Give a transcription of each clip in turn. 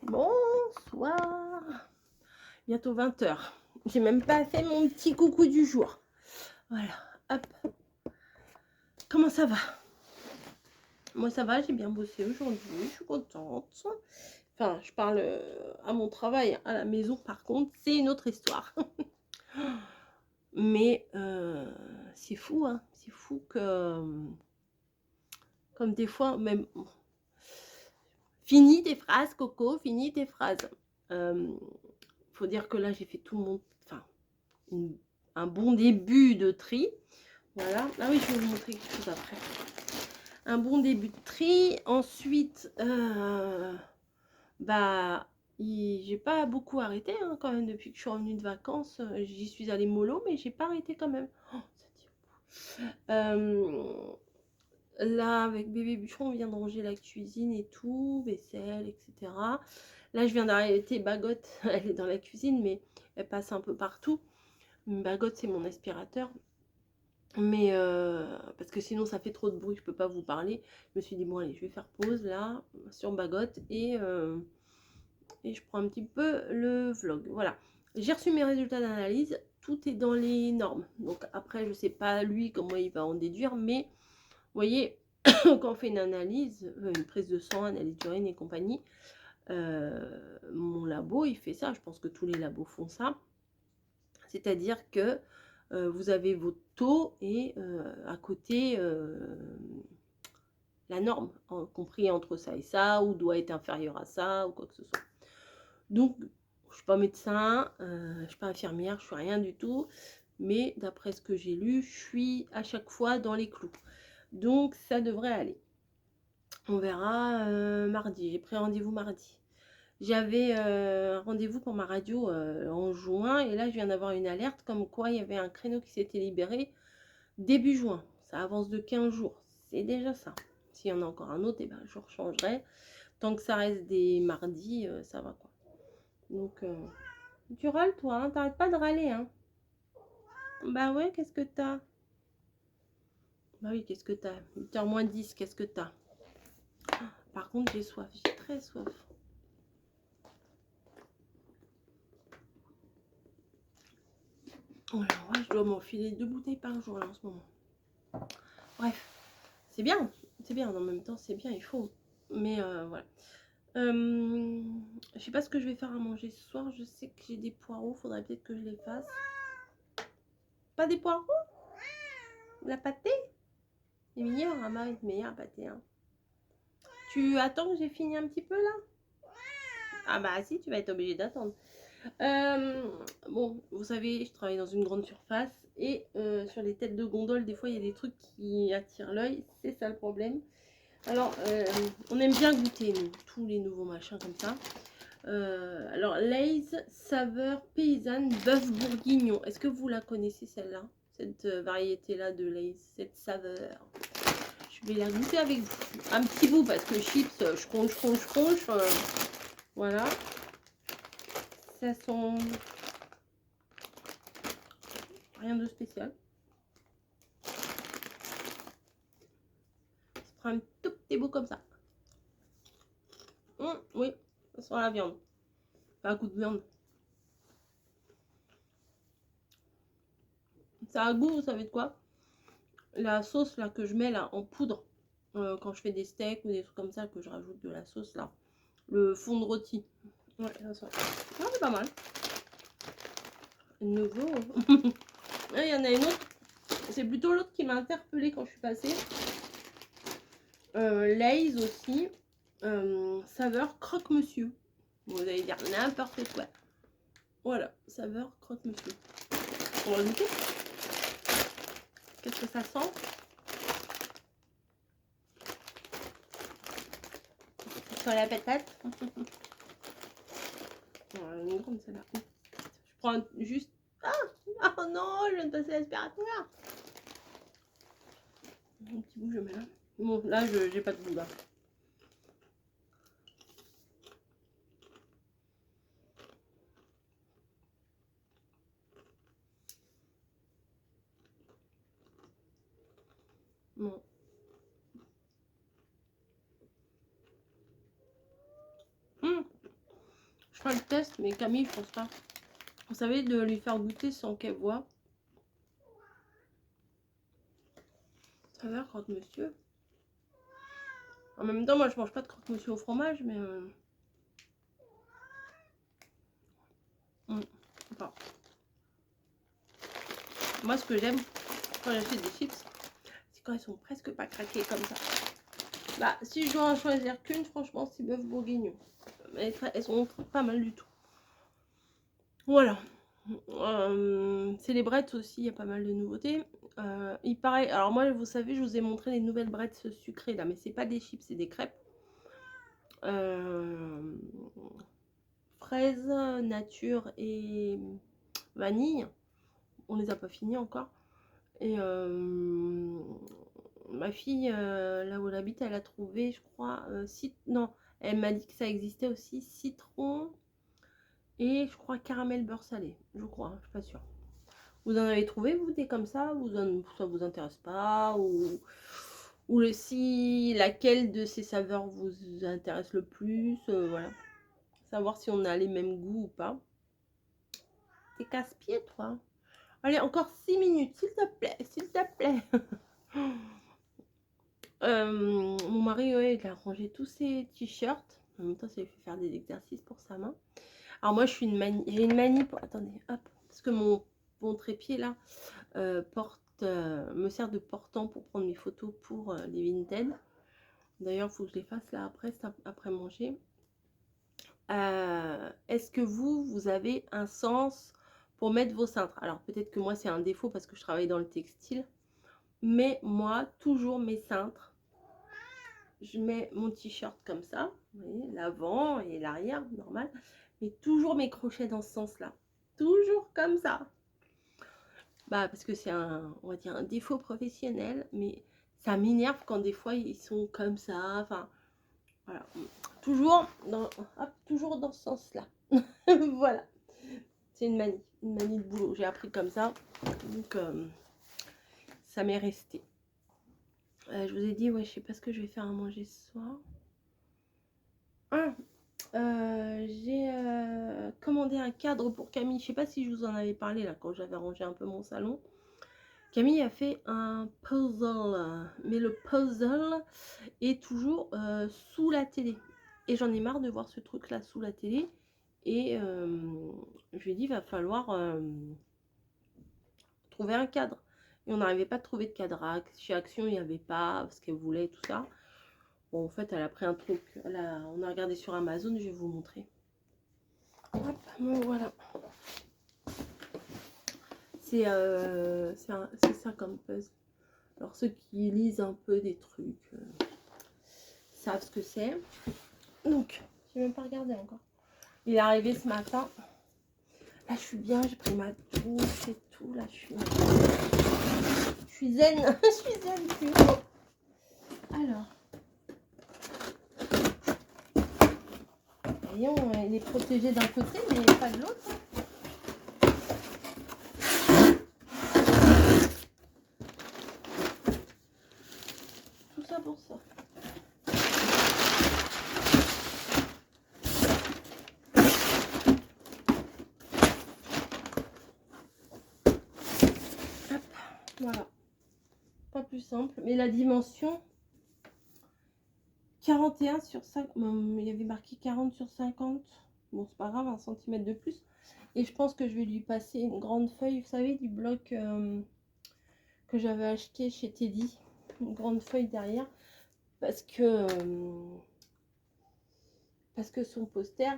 Bonsoir. Bientôt 20 h. J'ai même pas fait mon petit coucou du jour. Voilà, hop. Comment ça va? Moi ça va, j'ai bien bossé aujourd'hui, je suis contente. Enfin, je parle à mon travail, à la maison par contre, c'est une autre histoire. Mais c'est fou, hein. C'est fou que, comme des fois, même... Finis tes phrases, Coco, finis tes phrases. Faut dire que là, j'ai fait tout le monde... Enfin, un bon début de tri. Voilà. Ah oui, je vais vous montrer quelque chose après. Un bon début de tri. Ensuite, j'ai pas beaucoup arrêté hein, quand même depuis que je suis revenue de vacances. J'y suis allée mollo, mais j'ai pas arrêté quand même. Oh, ça tire. Là, avec bébé bûcheron, on vient de ranger la cuisine et tout, vaisselle, etc. Là, je viens d'arrêter Bagotte. Elle est dans la cuisine, mais elle passe un peu partout. Bagotte, c'est mon aspirateur. Mais parce que sinon ça fait trop de bruit, je peux pas vous parler. Je me suis dit bon allez, je vais faire pause là sur Bagotte et je prends un petit peu le vlog. Voilà, j'ai reçu mes résultats d'analyse, tout est dans les normes. Donc après je sais pas lui comment il va en déduire, mais vous voyez quand on fait une analyse, une prise de sang, analyse d'urine et compagnie, mon labo il fait ça. Je pense que tous les labos font ça. C'est-à-dire que vous avez vos taux et à côté la norme, compris entre ça et ça, ou doit être inférieur à ça, ou quoi que ce soit. Donc, je ne suis pas médecin, je ne suis pas infirmière, je ne suis rien du tout, mais d'après ce que j'ai lu, je suis à chaque fois dans les clous. Donc, ça devrait aller. On verra mardi, j'ai pris rendez-vous mardi. J'avais un rendez-vous pour ma radio en juin et là je viens d'avoir une alerte comme quoi il y avait un créneau qui s'était libéré début juin. Ça avance de 15 jours, c'est déjà ça. S'il y en a encore un autre, et ben, je rechangerai. Tant que ça reste des mardis, ça va quoi. Donc tu râles toi, hein, t'arrêtes pas de râler. Hein. Bah ouais, qu'est-ce que t'as? Bah oui, qu'est-ce que t'as? 8h moins 10, qu'est-ce que t'as? Par contre j'ai soif, j'ai très soif. Alors ouais, je dois m'enfiler 2 bouteilles par jour là en ce moment. Bref, c'est bien, en même temps c'est bien, il faut. Mais voilà. Je sais pas ce que je vais faire à manger ce soir, je sais que j'ai des poireaux, faudrait peut-être que je les fasse. Pas des poireaux? La pâtée? C'est meilleur, hein, Marie, c'est meilleur la pâtée. Hein. Tu attends que j'ai fini un petit peu là? Ah bah si, tu vas être obligé d'attendre. Bon, vous savez, je travaille dans une grande surface et sur les têtes de gondole, des fois il y a des trucs qui attirent l'œil, c'est ça le problème. Alors, on aime bien goûter, nous, tous les nouveaux machins comme ça. Alors, Lay's saveur paysanne bœuf bourguignon. Est-ce que vous la connaissez celle-là? Cette variété-là de Lay's, cette saveur. Je vais la goûter avec vous. Un petit bout parce que chips, je conche. Voilà. Ça sent rien de spécial. Ça prend un tout petit bout comme ça. Oui, ça sent la viande. Pas un goût de viande. Ça a un goût, vous savez de quoi? La sauce là que je mets là en poudre quand je fais des steaks ou des trucs comme ça, que je rajoute de la sauce là, le fond de rôti. Ouais, ça sent. Ah, c'est pas mal. Nouveau. Il y en a une autre. C'est plutôt l'autre qui m'a interpellée quand je suis passée. Lay's aussi. Saveur croque-monsieur. Vous allez dire n'importe quoi. Voilà, saveur croque-monsieur. On va goûter. Qu'est-ce que ça sent? Sur la patate. Une grande celle-là. Je prends juste. Ah oh non, je viens de passer l'aspirateur. Un petit bout, je mets là. Bon, là, j'ai pas de goût là. Bon. ferai le test, mais Camille, je pense pas. Vous savez, de lui faire goûter sans qu'elle voit. Ça a l'air croque-monsieur. En même temps, moi, je mange pas de croque-monsieur au fromage, mais... Enfin, moi, ce que j'aime quand j'achète des chips, c'est quand ils sont presque pas craqués comme ça. Bah, si je dois en choisir qu'une, franchement, c'est bœuf bourguignon. Mais elles sont pas mal du tout. Voilà. C'est les brettes aussi, il y a pas mal de nouveautés. Il paraît, alors moi, vous savez, je vous ai montré les nouvelles brettes sucrées là, mais c'est pas des chips, c'est des crêpes. Fraises, nature et vanille. On les a pas finis encore. Et ma fille, là où elle habite, elle a trouvé, je crois, non, elle m'a dit que ça existait aussi, citron et je crois caramel beurre salé, je crois, je suis pas sûre. Vous en avez trouvé, vous, des comme ça, ça vous intéresse pas, ou si laquelle de ces saveurs vous intéresse le plus, voilà. Savoir si on a les mêmes goûts ou pas. T'es casse-pied, toi. Allez, encore 6 minutes, s'il te plaît, s'il te plaît. Mon mari, ouais, il a rangé tous ses t-shirts. En même temps, ça lui fait faire des exercices pour sa main. Alors moi, j'ai une manie pour... Attendez, hop. Parce que mon trépied, là, me sert de portant pour prendre mes photos pour les Vinted. D'ailleurs, il faut que je les fasse là après manger. Est-ce que vous avez un sens pour mettre vos cintres? Alors, peut-être que moi, c'est un défaut parce que je travaille dans le textile. Mais moi, toujours mes cintres, je mets mon t-shirt comme ça, vous voyez, l'avant et l'arrière, normal, mais toujours mes crochets dans ce sens-là, toujours comme ça. Bah, parce que c'est on va dire un défaut professionnel, mais ça m'énerve quand des fois ils sont comme ça, enfin, voilà, toujours toujours dans ce sens-là. Voilà, c'est une manie de boulot, j'ai appris comme ça, donc ça m'est resté. Je vous ai dit, ouais, je sais pas ce que je vais faire à manger ce soir. J'ai commandé un cadre pour Camille. Je sais pas si je vous en avais parlé là quand j'avais rangé un peu mon salon. Camille a fait un puzzle, mais le puzzle est toujours sous la télé. Et j'en ai marre de voir ce truc là sous la télé. Et je lui ai dit, il va falloir trouver un cadre. Et on n'arrivait pas à trouver de cadre. Chez Action, il n'y avait pas ce qu'elle voulait, tout ça. Bon, en fait, elle a pris un truc. On a regardé sur Amazon, je vais vous montrer. Hop, voilà. C'est ça comme puzzle. Alors, ceux qui lisent un peu des trucs savent ce que c'est. Donc, j'ai même pas regardé encore. Il est arrivé ce matin. Là, je suis bien, j'ai pris ma douche et tout. Là, je suis zen. Je suis zen plus. Alors. Voyons, il est protégé d'un côté, mais pas de l'autre. Tout ça pour ça. Hop, voilà. Pas plus simple. Mais la dimension 41 sur 5. Il y avait marqué 40 sur 50. Bon, c'est pas grave, 1 cm de plus. Et je pense que je vais lui passer une grande feuille, vous savez, du bloc que j'avais acheté chez Teddy. Une grande feuille derrière. Parce que son poster,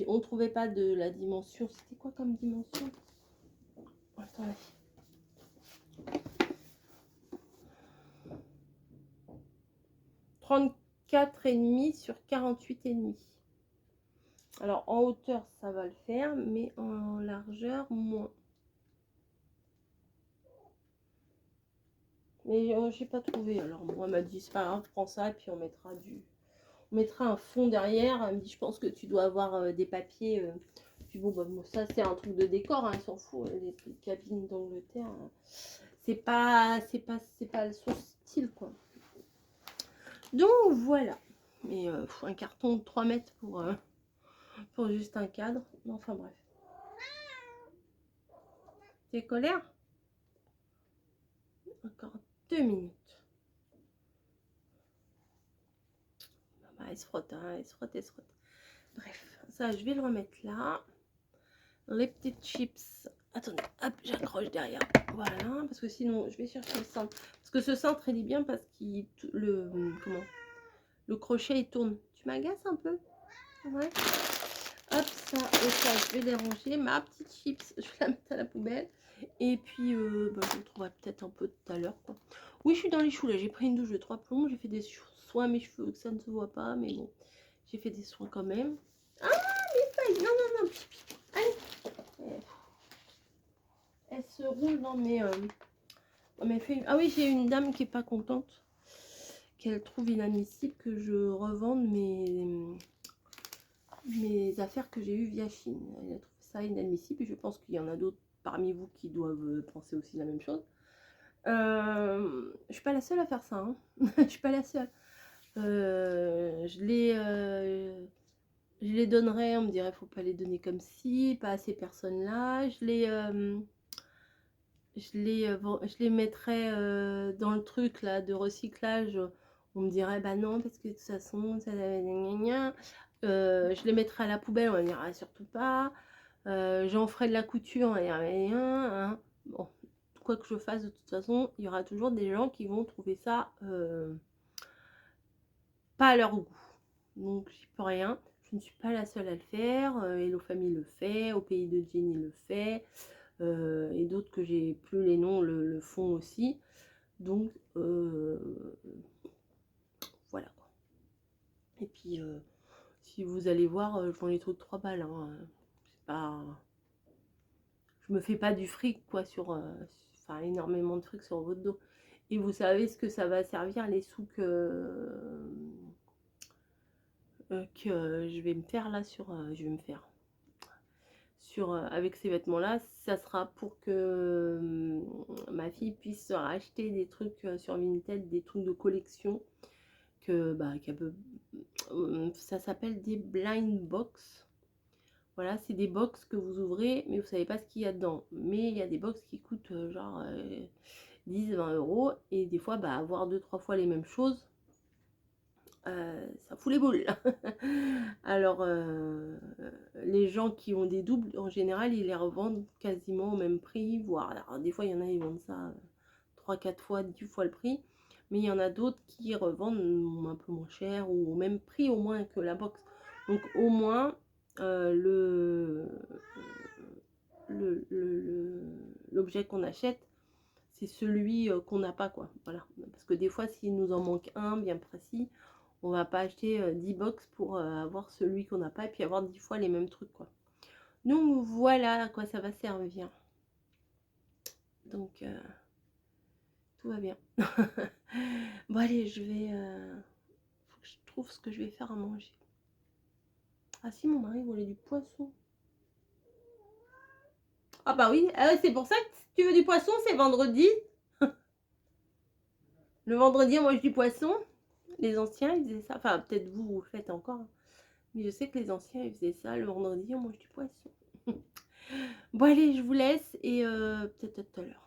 on trouvait pas de la dimension. C'était quoi comme dimension? Attendez. 34,5 sur 48,5. Alors en hauteur ça va le faire, mais en largeur moins. Mais j'ai pas trouvé. Alors moi, elle m'a dit c'est pas grave, prends ça et puis on mettra un fond derrière. Elle me dit je pense que tu dois avoir des papiers. Puis bon, bah, ça c'est un truc de décor, hein, il s'en fout. Les cabines d'Angleterre, c'est pas son style quoi. Donc voilà. Mais un carton de 3 mètres pour juste un cadre. Enfin bref. T'es colère? Encore 2 minutes. Bah, elle se frotte, hein, elle se frotte, elle se frotte. Bref, ça je vais le remettre là. Les petites chips. Attendez, hop, j'accroche derrière. Voilà, parce que sinon je vais chercher le centre. Parce que ce centre il est bien parce qu'il le crochet il tourne. Tu m'agaces un peu? Ouais. Hop, ça et ça, je vais les ranger. Ma petite chips, je vais la mettre à la poubelle. Et puis, bah, je le trouverai peut-être un peu tout à l'heure. Oui, je suis dans les choux là. J'ai pris une douche de 3 plombs. J'ai fait des soins à mes cheveux que ça ne se voit pas. Mais bon, j'ai fait des soins quand même. Ah, mes feuilles! Non, non, non. Allez. Elle se roule dans mes feuilles. Ah oui, j'ai une dame qui est pas contente. Qu'elle trouve inadmissible que je revende mes affaires que j'ai eues via Chine. Elle a trouvé ça inadmissible et je pense qu'il y en a d'autres parmi vous qui doivent penser aussi la même chose. Je suis pas la seule à faire ça, hein. Je suis pas la seule. Je les donnerais, on me dirait faut pas les donner comme si, pas à ces personnes-là. Je les mettrais dans le truc là de recyclage. On me dirait bah non parce que de toute façon ça je les mettrais à la poubelle, on va me dire ah, surtout pas. J'en ferai de la couture, on va dire rien, hein. Bon, quoi que je fasse de toute façon, il y aura toujours des gens qui vont trouver ça pas à leur goût. Donc j'y peux rien. Je ne suis pas la seule à le faire. Hello Family le fait, Au Pays de Jenny le fait. Et d'autres que j'ai plus les noms le font aussi. Donc voilà. Et puis si vous allez voir, je vends les trucs 3 balles. Hein. C'est pas... Je me fais pas du fric quoi sur... enfin énormément de fric sur votre dos. Et vous savez ce que ça va servir les sous que je vais me faire là sur... je vais me faire... avec ces vêtements là, ça sera pour que ma fille puisse racheter des trucs sur Vinted, des trucs de collection ça s'appelle des blind box. Voilà, c'est des box que vous ouvrez mais vous savez pas ce qu'il y a dedans, mais il y a des box qui coûtent genre 10-20 € et des fois avoir 2-3 fois les mêmes choses, ça fout les boules. Alors les gens qui ont des doubles en général ils les revendent quasiment au même prix, voire alors, des fois il y en a ils vendent ça 3-4 fois 10 fois le prix, mais il y en a d'autres qui revendent un peu moins cher ou au même prix au moins que la box. Donc au moins l'objet qu'on achète c'est celui qu'on n'a pas quoi, voilà, parce que des fois s'il nous en manque un bien précis, on va pas acheter 10 box pour avoir celui qu'on n'a pas et puis avoir 10 fois les mêmes trucs quoi. Donc voilà à quoi ça va servir. Donc tout va bien. Bon allez, je vais faut que je trouve ce que je vais faire à manger. Ah si, mon mari voulait du poisson. Ah bah oui, c'est pour ça que tu veux du poisson, c'est vendredi. Le vendredi on mange du poisson. Les anciens ils faisaient ça, enfin peut-être vous le faites encore, hein. Mais je sais que les anciens ils faisaient ça, le vendredi on mange du poisson. Bon allez, je vous laisse et peut-être à tout à l'heure.